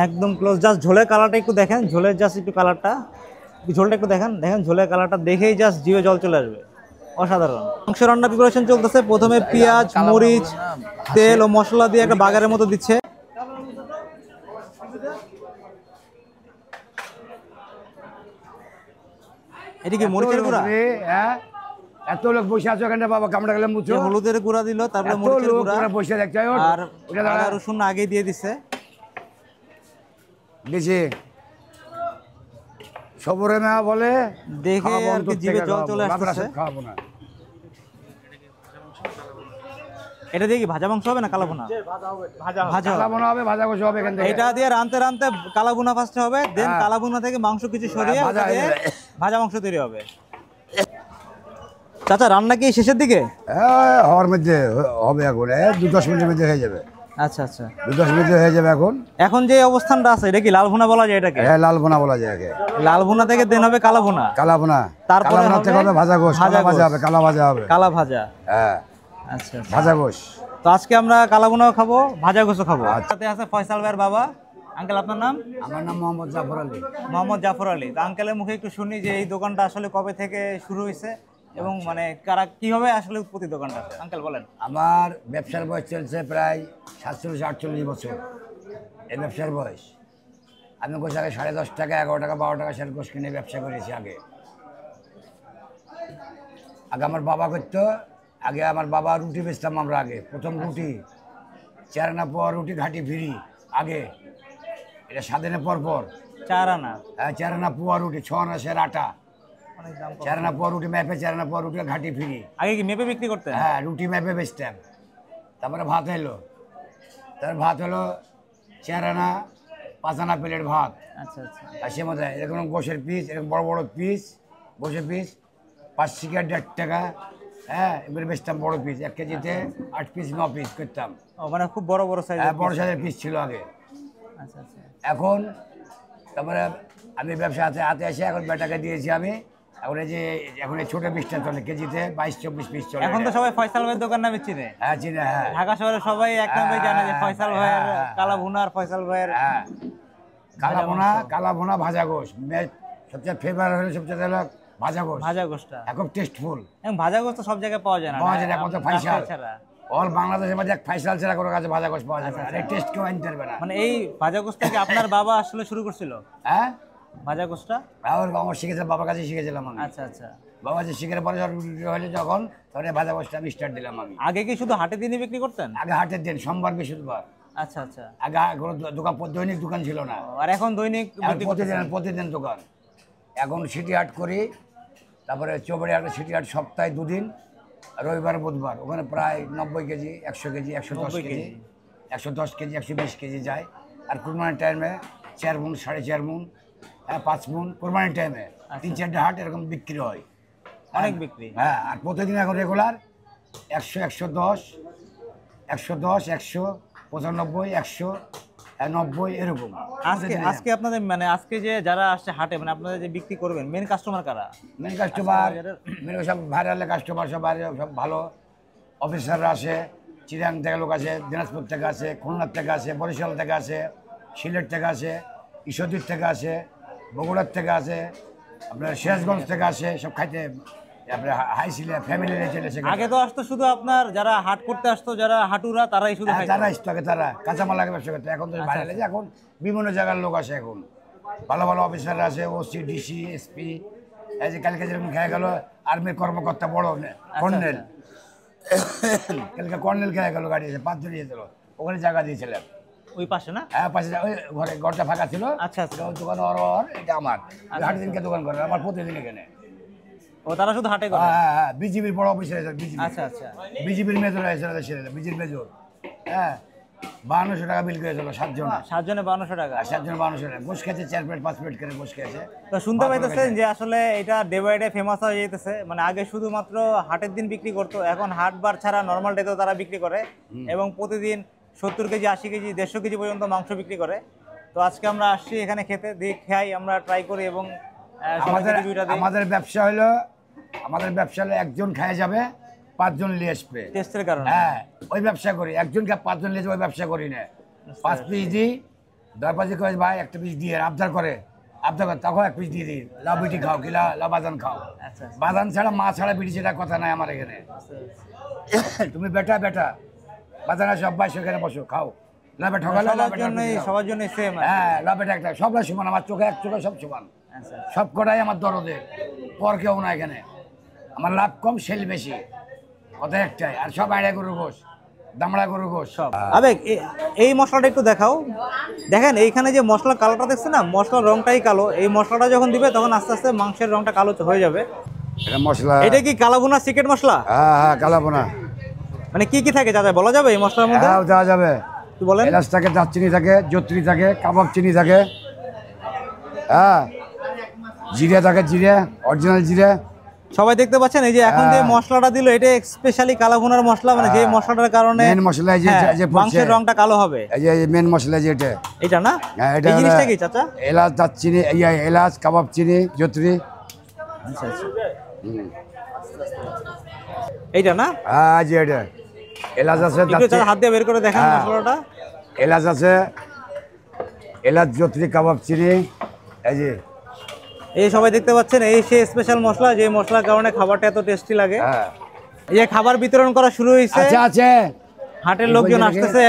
একদম close, just ঝোলের কালারটা একটু দেখেন, ঝোলের জাস্ট একটু কালারটা, ঝোলটা একটু দেখেন, দেখেন ঝোলের কালারটা দেখেই জাস্ট জিভে জল চলে আসবে, অসাধারণ। মাংস রান্না প্রিপারেশন চলতেছে, প্রথমে পেঁয়াজ, মরিচ, তেল ও মশলা দিয়ে একটা বাগারের মতো দিচ্ছে। এটা কি মরিচের গুঁড়া? হ্যাঁ, এত লোক বসে আছো এখানে বাবা, কামড়া গেলাম বুঝছো। হলুদের গুঁড়া দিল, তারপরে মরিচের গুঁড়া বসে দেখছে, আর আদা রসুন আগে দিয়ে দিছে দিছি। সবরে না বলে দেখে আর কি জিভে জল চলে আসছে। খাবো না। এটা দিয়ে কি ভাজা মাংস হবে না কালা ভুনা? ভাজা কালা ভুনা হবে, ভাজা গোশ হবে এখান থেকে। এটা দিয়ে রানতে রানতে কালা ভুনা ফার্স্টে হবে, দেন কালা ভুনা থেকে মাংস কিছু সরিয়ে ভাজা মাংস তৈরি হবে। চাচা রান্না কি শেষের দিকে? হ্যাঁ, হওয়ার মধ্যে হবে এখন, 2-10 মিনিটের মধ্যে হয়ে যাবে। আচ্ছা আচ্ছা, 2-10 মিনিটে হয়ে যাবে। এখন যে অবস্থানটা আছে এটা কি লাল ভুনা বলা যায় এটাকে? হ্যাঁ, লাল ভুনা বলা যায় একে। লাল ভুনা থেকে দেন হবে কালা ভুনা। কালা ভুনা, তারপরে হবে ভাজা গোশ, ভাজা হবে, কালা ভাজা হবে, কালা ভাজা। হ্যাঁ আচ্ছা, ভাজা গোশ। তো আজকে আমরা কালা ভুনাও খাবো, ভাজা গোশও খাবো। সাথে আছে ফয়সাল ভাইয়ের বাবা। আঙ্কেল আপনার নাম? আমার নাম মোহাম্মদ জাফর আলী। মোহাম্মদ জাফর আলী। তো আঙ্কেলের মুখে একটু শুনি যে এই দোকানটা আসলে কবে থেকে শুরু হয়েছে এবং মানে কারা কিভাবে আসলে উৎপত্তি দোকানটা, আঙ্কেল বলেন। আমার ব্যবসার বয়স চলছে প্রায় 47-48 বছর। এই ব্যবসার বয়স আমি গোছ আগে 10.5 টাকা, 11 টাকা, 12 টাকা সের গোছ কিনে ব্যবসা করেছি। আগে আমার বাবা করতো। আগে আমার বাবা রুটি বেচতাম আমরা। আগে প্রথম রুটি 4 আনা পর রুটি ঘাটি ফিরি। আগে এটা স্বাধীনের পর 4 আনা, হ্যাঁ 4 আনা পোয়া রুটি, 6 আনা সের আটা, 4 আনা পর রুটি ম্যাপে, 4 আনা পর রুটি ঘাটি ফিরি। আগে কি মেপে বিক্রি করতেন? হ্যাঁ, রুটি ম্যাপে বেচতাম। তারপরে ভাত এলো, তার ভাত হলো 4 আনা 5 আনা প্লেট ভাত। আচ্ছা আচ্ছা, আর সে মধ্যে এরকম গোশের পিস, এরকম বড় বড় পিস গোশের পিস 5 টাকা 1.5 টাকা। হ্যাঁ, এবারে বেচতাম বড় পিস, 1 কেজিতে 8 পিস 9 পিস করতাম। মানে খুব বড় বড় সাইজ। হ্যাঁ, বড় সাইজের পিস ছিল আগে। আচ্ছা আচ্ছা, এখন তারপরে আমি ব্যবসা হাতে এসে এখন বেটাকে দিয়েছি আমি। এখন এই যে এখন এই ছোট পিসটা চলে, কেজিতে 22-24 পিস চলে। এখন তো সবাই ফয়সাল ভাইয়ের দোকান নামে চিনে। হ্যাঁ চিনে, হ্যাঁ ঢাকা শহরে সবাই এক নামে জানে যে ফয়সাল ভাইয়ের কালা ভুনা আর ফয়সাল ভাইয়ের কালা ভুনা ভাজা গোশ। সবচেয়ে ফেভার হলো, সবচেয়ে হলো ভাজা গোশ। ভাজা গোশটা এখন টেস্টফুল। এবং ভাজা গোশ তো সব জায়গায় পাওয়া যায় না, এখন তো ফাইসাল অল বাংলাদেশের মধ্যে এক ফাইসাল ছাড়া কোনো কাছে ভাজা গোশ পাওয়া যাবে না। এই টেস্ট কেউ আনতে পারবে না। মানে এই ভাজা গোশটা কি আপনার বাবা আসলে শুরু করছিল? হ্যাঁ, ভাজা গোশটা আমার শিখেছিলাম, বাবার কাছে শিখেছিলাম আমি। আচ্ছা আচ্ছা, বাবা যে শিখে পরে হলে যখন তখন ভাজা গোশটা আমি স্টার্ট দিলাম আমি। আগে কি শুধু হাটে দিনই বিক্রি করতেন? আগে হাটের দিন, সোমবার বৃহস্পতিবার। আচ্ছা আচ্ছা, আগে কোনো দোকান, দৈনিক দোকান ছিল না। আর এখন দৈনিক প্রতিদিন দোকান। এখন সিটি হাট করি, তারপরে চৌবাড়ি হাটে সিটি হাট সপ্তাহে 2 দিন, রবিবার বুধবার। ওখানে প্রায় 90 KG, 100 KG, 110 KG, 110 KG, 120 KG যায়। আর কুরবানির টাইমে 4 মণ, 4.5 মণ, 5 মণ কুরবানির টাইমে 3-4টা হাট এরকম বিক্রি হয়, অনেক বিক্রি। হ্যাঁ, আর প্রতিদিন এখন রেগুলার 100, 110, 110, 100, 95, 190 এরকম। আজকে আপনাদের মানে আজকে যে যারা আসছে হাটে, মানে আপনাদের যে বিক্রি করবেন, মেন কাস্টমার কারা? মেন কাস্টমার সব ভাইরাল কাস্টমার, সব বাইরে সব ভালো অফিসাররা আসে। চিরাং থেকে লোক আছে, দিনাজপুর থেকে আছে, খুলনার থেকে আছে, বরিশাল থেকে আছে, সিলেট থেকে আছে, ঈশ্বরদীর থেকে আছে, বগুড়ার থেকে আছে, আপনার সিরাজগঞ্জ থেকে আসে সব খাইতে। আপনার হাই ছিল ফ্যামিলি চলে। আগে তো আসতো শুধু আপনার যারা হাট করতে আসতো, যারা হাটুরা, তারাই শুধু তারা আসতো আগে, তারা কাঁচামাল আগে ব্যবসা করতো। এখন তো বাইরে এখন বিভিন্ন জায়গার লোক আসে। এখন ভালো ভালো অফিসাররা আছে, ওসি, ডিসি, এসপি। এই যে কালকে যেরকম খেয়ে গেল আর্মির কর্মকর্তা, বড় কর্নেল, কালকে কর্নেল খেয়ে গেল, গাড়ি আছে 5 জন দিয়েছিল, ওখানে জায়গা দিয়েছিলেন ওই পাশে না? হ্যাঁ, পাশে ওই ঘরটা ফাঁকা ছিল। আচ্ছা আচ্ছা, দোকান এটা আমার হাটের দিনকে দোকান করে আমার প্রতিদিন এখানে। ও তারা শুধু হাটে করে? হ্যাঁ, বিজিবির বড় অফিসার আছে, বিজিবি। আচ্ছা আচ্ছা, বিজিবির মেজর আছে, বিজির মেজর। হ্যাঁ, 5200 টাকা বিল করেছিল 7 জন। 7 জনে 5200 টাকা? 7 জন 5200 টাকা। গোশ খেয়েছে 4 প্লেট 5 প্লেট করে গোশ খেয়েছে। তো শুনতে পাইতেছেন যে আসলে এটা ডে বাই ডে ফেমাস হয়ে যেতেছে। মানে আগে শুধুমাত্র হাটের দিন বিক্রি করতো, এখন হাট বার ছাড়া নর্মাল ডেতেও তারা বিক্রি করে এবং প্রতিদিন 70 কেজি, 80 কেজি, 150 কেজি পর্যন্ত মাংস বিক্রি করে। তো আজকে আমরা আসছি এখানে খেতে, দিয়ে খাই, আমরা ট্রাই করি এবং আমাদের ব্যবসা হলো একজন খায় যাবে, 5 জন নিয়ে আসবে টেস্টের কারণে। হ্যাঁ, ওই ব্যবসা করি। একজন 5 জন নিয়ে যাবে, ওই ব্যবসা করি না। 5 পিস দিই, দরপাশে কয়ে ভাই একটা পিস দিয়ে আবদার করে তখন এক পিস দিয়ে দিই, লাউ বিটি খাও কি লাউ বাদান খাও। আচ্ছা বাদান ছাড়া মা ছাড়া বিটি সেটা কথা নাই আমার এখানে। তুমি বেটা বাদানা সব ভাই সেখানে বসো খাও, লাভে ঠকালে সবার জন্য সেম। হ্যাঁ লাভেটা একটা, সবাই সমান, আমার চোখে এক চোখে সব সমান, আচ্ছা সব কটাই আমার দরদে, পর কেউ না এখানে। আমার লাভ কম, সেল বেশি, কথা একটাই। আর সব আইডা গরুর গোশ, দামড়া গরুর গোশ সব। আবেগ এই মশলাটা একটু দেখাও। দেখেন এইখানে যে মশলা কালোটা দেখছেন না, মশলার রংটাই কালো। এই মশলাটা যখন দিবে তখন আস্তে আস্তে মাংসের রংটা কালো হয়ে যাবে। এটা মশলা, এটা কি কালাভুনা সিক্রেট মশলা? হ্যাঁ কালাবোনা। মানে কি কি থাকে দাদা বলা যাবে এই মশলার মধ্যে? হ্যাঁ দেওয়া যাবে, কি বলেন? এলাচ থাকে, দারচিনি থাকে, জত্রি থাকে, কাবাব চিনি থাকে, হ্যাঁ জিরে থাকে, জিরে অরিজিনাল জিরে। সবাই দেখতে পাচ্ছেন এই যে এখন যে মশলাটা দিল এটা স্পেশালি কালাভুনার মশলা, মানে যে মশলাটার কারণে মেন মশলা এই যে মাংসের রংটা কালো হবে। এই যে মেন মশলা যেটা, এটা না? হ্যাঁ এটা এই জিনিসটা কি চাচা? এলাচ, দারচিনি, এলাচ, কাবাব চিনি, জত্রি। আচ্ছা আচ্ছা, এইটা না? হ্যাঁ যে এটা এলাচ আছে, একটু চাচা হাত দিয়ে বের করে দেখেন মশলাটা। এলাচ আছে, এলাচ, জত্রি, কাবাব চিনি, এই যে এই সবাই দেখতে পাচ্ছেন এই সেই স্পেশাল মশলা, যে মশলার কারণে খাবারটা এত টেস্টি লাগে। হ্যাঁ এই যে খাবার বিতরণ করা শুরু হয়েছে, আচ্ছা আছে হাটের লোকজন আসতেছে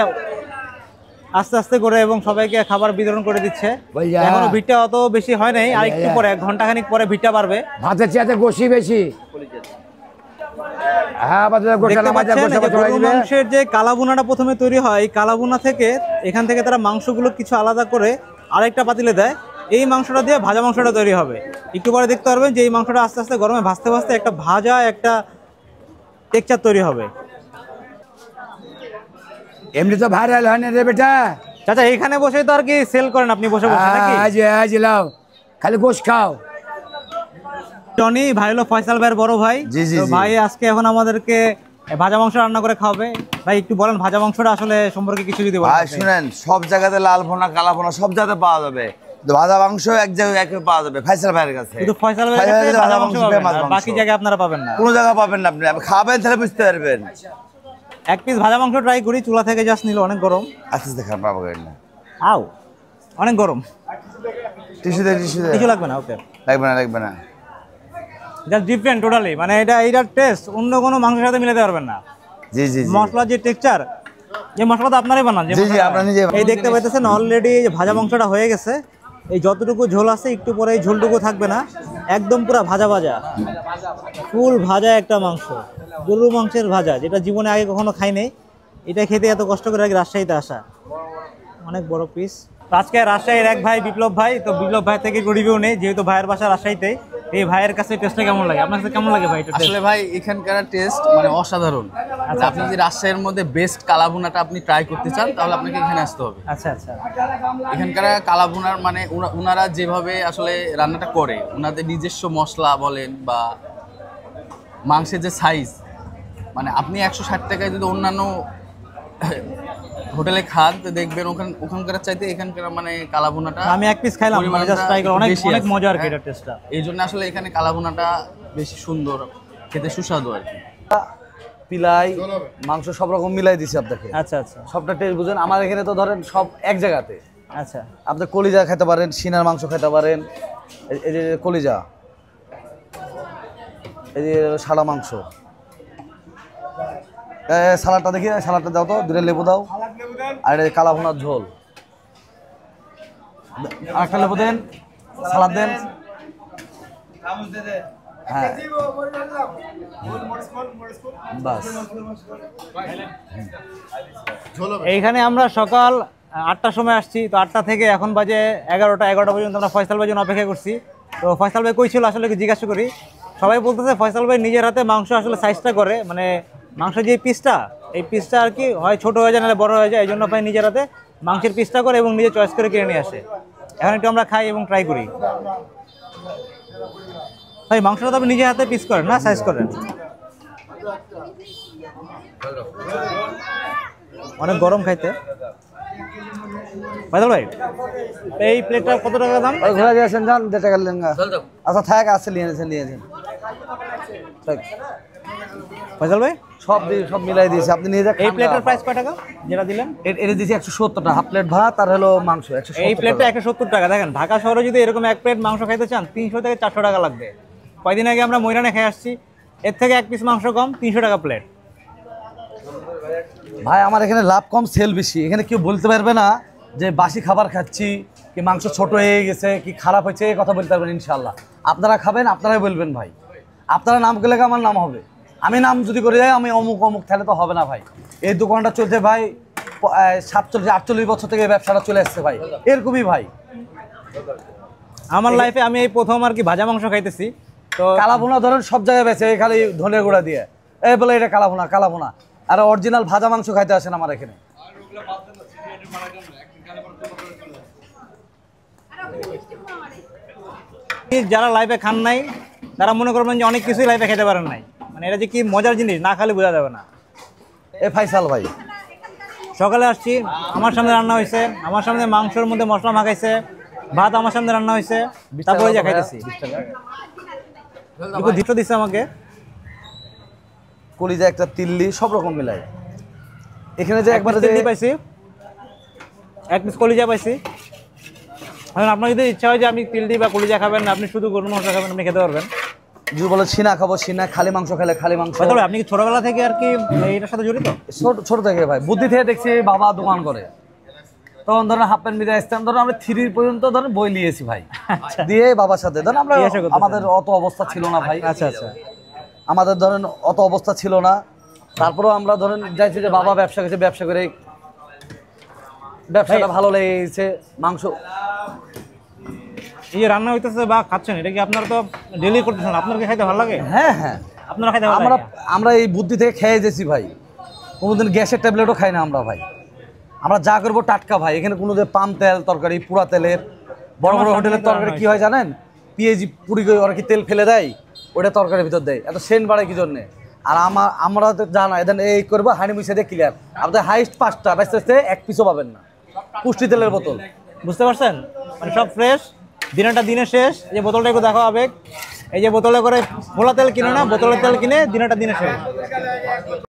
আস্তে আস্তে করে এবং সবাইকে খাবার বিতরণ করে দিচ্ছে। বইয়া। এখনো ভিড়টা অত বেশি হয় নাই, আর একটু পরে 1 ঘন্টা খানিক পরে ভিড়টা বাড়বে। ভাতের চেয়ে গোশি বেশি। হ্যাঁ দেখতে পাচ্ছেন এই যে গরুর মাংসের যে কালাভুনাটা প্রথমে তৈরি হয়, এই কালাভুনা থেকে এখান থেকে তারা মাংসগুলো কিছু আলাদা করে আরেকটা পাতিলে দেয়। এই মাংসটা দিয়ে ভাজা মাংসটা তৈরি হবে। একটু পরে দেখতে পারবেন যে এই মাংসটা আস্তে আস্তে গরমে ভাজতে ভাজতে একটা ভাজা একটা টেক্সচার তৈরি হবে। এমনি তো ভাইরাল হয় না রে বেটা। চাচা এখানে বসে তো আর কি সেল করেন আপনি বসে বসে নাকি? আজ লাও খালি গোশ খাও। টনি ভাই হলো ফয়সাল ভাইয়ের বড় ভাই। জি, জি, তো জি। ভাই আজকে এখন আমাদেরকে ভাজা মাংস রান্না করে খাওয়াবে। ভাই একটু বলেন ভাজা মাংসটা আসলে সম্পর্কে কিছু যদি বলেন। ভাই শুনেন, সব জায়গাতে লাল ভুনা, কালা ভুনা সব জায়গাতে পাওয়া যাবে, কিন্তু ভাজা মাংস এক জায়গায় একে পাওয়া যাবে ফয়সাল ভাইয়ের কাছে। শুধু ফয়সাল ভাইয়ের কাছে ভাজা মাংস পাবেন, আর বাকি জায়গায় আপনারা পাবেন না। কোনো জায়গায় পাবেন না, আপনি খাবেন তাহলে বুঝতে পারবেন। এক পিস ভাজা মাংস ট্রাই করি, চুলা থেকে জাস্ট নিল, অনেক গরম। আস্তে আস্তে খান, পাবো না। আও অনেক গরম। টিস্যু দে, টিস্যু দে। কিছু লাগবে না, ওকে লাগবে না, লাগবে না। জাস্ট ডিফারেন্ট টোটালি, মানে এইটার টেস্ট অন্য কোনো মাংসের সাথে মিলাতে পারবেন না। জি জি জি। মশলার যে টেক্সচার, যে মশলা তো আপনারাই বানান, যে জি, জি, মশলাটা। আমরা নিজে বানাই। এই দেখতে পাইতেছেন অলরেডি ভাজা মাংসটা হয়ে গেছে। এই যতটুকু ঝোল আছে একটু পরে এই ঝোলটুকু থাকবে না, একদম পুরো ভাজা ভাজা, ফুল ভাজা একটা মাংস, গরুর মাংসের ভাজা, যেটা জীবনে আগে কখনো খাই নাই। এটা খেতে এত কষ্ট করে আগে রাজশাহীতে আসা। অনেক বড় পিস। আজকে রাজশাহীর এক ভাই বিপ্লব ভাই, তো বিপ্লব ভাই থেকে একটু রিভিউ নেই, যেহেতু ভাইয়ের বাসা রাজশাহীতে। এই ভাইয়ের কাছে টেস্টটা কেমন লাগে, আপনার কাছে কেমন লাগে ভাই? আসলে ভাই এখানকার টেস্ট মানে অসাধারণ। আচ্ছা, আপনি যদি রাজশাহীর মধ্যে বেস্ট কালাভুনাটা আপনি ট্রাই করতে চান তাহলে আপনাকে এখানে আসতে হবে। আচ্ছা আচ্ছা, এখানকার কালাভুনার মানে ওনারা যেভাবে আসলে রান্নাটা করে, ওনাদের নিজস্ব মশলা বলেন বা মাংসের যে সাইজ, মানে আপনি 160 টাকায় যদি অন্যান্য হোটেলে খান তো দেখবেন ওখানকার চাইতে এখানকার মানে কালাভুনাটা আমি এক পিস খাইলাম, মানে জাস্ট ট্রাই করে, অনেক অনেক মজা আর কি এটা টেস্টটা। এই জন্য আসলে এখানে কালাভুনাটা বেশি সুন্দর, খেতে সুস্বাদু আর কি। পিলাই মাংস সব রকম মিলাই দিছি আপনাকে, আচ্ছা আচ্ছা সবটা টেস্ট বুঝেন। আমার এখানে তো ধরেন সব এক জায়গাতে, আচ্ছা। আপনি কলিজা খেতে পারেন, সিনার মাংস খেতে পারেন, এই যে কলিজা, এই যে সাদা মাংস। সালাডটা দেখি, সালাডটা দাও তো, 2টা লেবু দাও, আর এটা কালা ভুনার ঝোল, আর একটা লেবু দেন, সালাদ দেন। হ্যাঁ বাস। এইখানে আমরা সকাল 8টার সময় আসছি, তো 8টা থেকে এখন বাজে 11টা পর্যন্ত আমরা ফয়সাল ভাইয়ের জন্য অপেক্ষা করছি। তো ফয়সাল ভাই কই ছিল আসলে জিজ্ঞাসা করি। সবাই বলতেছে ফয়সাল ভাই নিজের হাতে মাংস আসলে সাইজটা করে, মানে মাংসের যে পিসটা, এই পিসটা আর কি হয় ছোট হয়ে যায় নাহলে বড় হয়ে যায়, এই জন্য ভাই নিজের হাতে মাংসের পিসটা করে এবং নিজে চয়েস করে কিনে নিয়ে আসে। এখন একটু আমরা খাই এবং ট্রাই করি। ভাই মাংসটা তো আপনি নিজের হাতে পিস করেন না, সাইজ করেন? অনেক গরম খাইতে। ফয়সাল ভাই এই প্লেটটা কত টাকা দাম? ঘোরা দিয়েছেন যান, 1.5 টাকা লেঙ্গা। আচ্ছা থাক, আছে নিয়েছেন। ফয়সাল ভাই সব মিলাই দিয়েছি, আপনি নিয়ে যান। এই প্লেটের প্রাইস কয় টাকা যেটা দিলেন? এটা দিয়েছি 170 টাকা, হাফ প্লেট ভাত আর হলো মাংস 170 এই প্লেটটা 170 টাকা। দেখেন ঢাকা শহরে যদি এরকম এক প্লেট মাংস খাইতে চান 300 থেকে 400 টাকা লাগবে। কয়দিন আগে আমরা ময়রানে খেয়ে আসছি, এর থেকে এক পিস মাংস কম, 300 টাকা প্লেট। ভাই আমার এখানে লাভ কম সেল বেশি, এখানে কেউ বলতে পারবে না যে বাসি খাবার খাচ্ছি কি মাংস ছোট হয়ে গেছে কি খারাপ হয়েছে, এই কথা বলতে পারবেন ইনশাল্লাহ। আপনারা খাবেন, আপনারাই বলবেন ভাই। আপনারা নাম করলে আমার নাম হবে, আমি নাম যদি করে যাই আমি অমুক অমুক, তাহলে তো হবে না ভাই। এই দোকানটা চলছে ভাই 47-48 বছর থেকে এই ব্যবসাটা চলে আসছে ভাই, এরকমই ভাই। আমার লাইফে আমি এই প্রথম আর কি ভাজা মাংস খাইতেছি। তো কালাভুনা ধরেন সব জায়গায় বেছে, খালি ধনের গুঁড়া দিয়ে এই বলে এটা কালাভুনা, আর অরিজিনাল ভাজা মাংস খাইতে আসেন আমার এখানে। যারা লাইফে খান নাই তারা মনে করবেন যে অনেক কিছুই লাইফে খেতে পারেন নাই, মানে এটা যে কি মজার জিনিস না খালে বোঝা যাবে না। এ ফাইসাল ভাই সকালে আসছি, আমার সামনে রান্না হয়েছে, আমার সামনে মাংসের মধ্যে মশলা মাখাইছে, ভাত আমার সামনে রান্না হয়েছে, তারপরে যা খাইতেছি। একটু দিতে দিচ্ছে আমাকে কলিজা একটা তিল্লি সব রকম মিলাই এখানে যে একবারে তিল্লি পাইছি, এক পিস কলিজা পাইছি। এখন আপনার যদি ইচ্ছা হয় যে আপনি তিলটি বা কলিজা খাবেন, আপনি শুধু গরুর মাংস খাবেন, আপনি খেতে পারবেন। যদি বলে সিনা খাবো সিনা, খালি মাংস খেলে খালি মাংস। তবে আপনি কি ছোটবেলা থেকে আর কি এটার সাথে জড়িত? ছোট থেকে ভাই বুদ্ধি থেকে দেখছি বাবা দোকান করে, তখন ধরেন হাফ প্যান্ট মিলে আসতাম, ধরেন আমরা 3 পর্যন্ত ধরেন বই নিয়েছি ভাই, দিয়ে বাবার সাথে ধরেন আমরা, আমাদের অত অবস্থা ছিল না ভাই। আচ্ছা আচ্ছা, আমাদের ধরেন অত অবস্থা ছিল না, তারপরেও আমরা ধরেন যাইছি যে বাবা ব্যবসা করছে, ব্যবসা করে ব্যবসাটা ভালো লেগেছে। মাংস এই যে রান্না হইতেছে বা খাচ্ছেন, এটা কি আপনারা তো ডেলি করতেছেন, আপনার কি খাইতে ভালো লাগে? হ্যাঁ হ্যাঁ, আপনারা খাইতে ভালো আমরা লাগে? আমরা এই বুদ্ধি থেকে খেয়ে গেছি ভাই, কোনোদিন গ্যাসের ট্যাবলেটও খাই না আমরা ভাই। আমরা যা করবো টাটকা ভাই, এখানে কোনো যে পাম তেল তরকারি পুরা তেলের, বড় বড় হোটেলের তরকারি কি হয় জানেন, পিএজি পুরি করে ওরা কি তেল ফেলে দেয়, ওটা তরকারির ভিতর দেয়, এত সেন্ট বাড়ে কি জন্যে। আর আমরা তো জানা এদের এই করবো হানি মিশে দিয়ে ক্লিয়ার, আপনাদের হাইস্ট 5টা বেচতে বেচতে এক পিসও পাবেন না পুষ্টি তেলের বোতল। বুঝতে পারছেন, মানে সব ফ্রেশ, দিনটা দিনে শেষ। এই যে বোতলটা একটু দেখা হবে, এই যে বোতলে করে খোলা তেল কিনে না, বোতলের তেল কিনে দিনটা দিনে শেষ।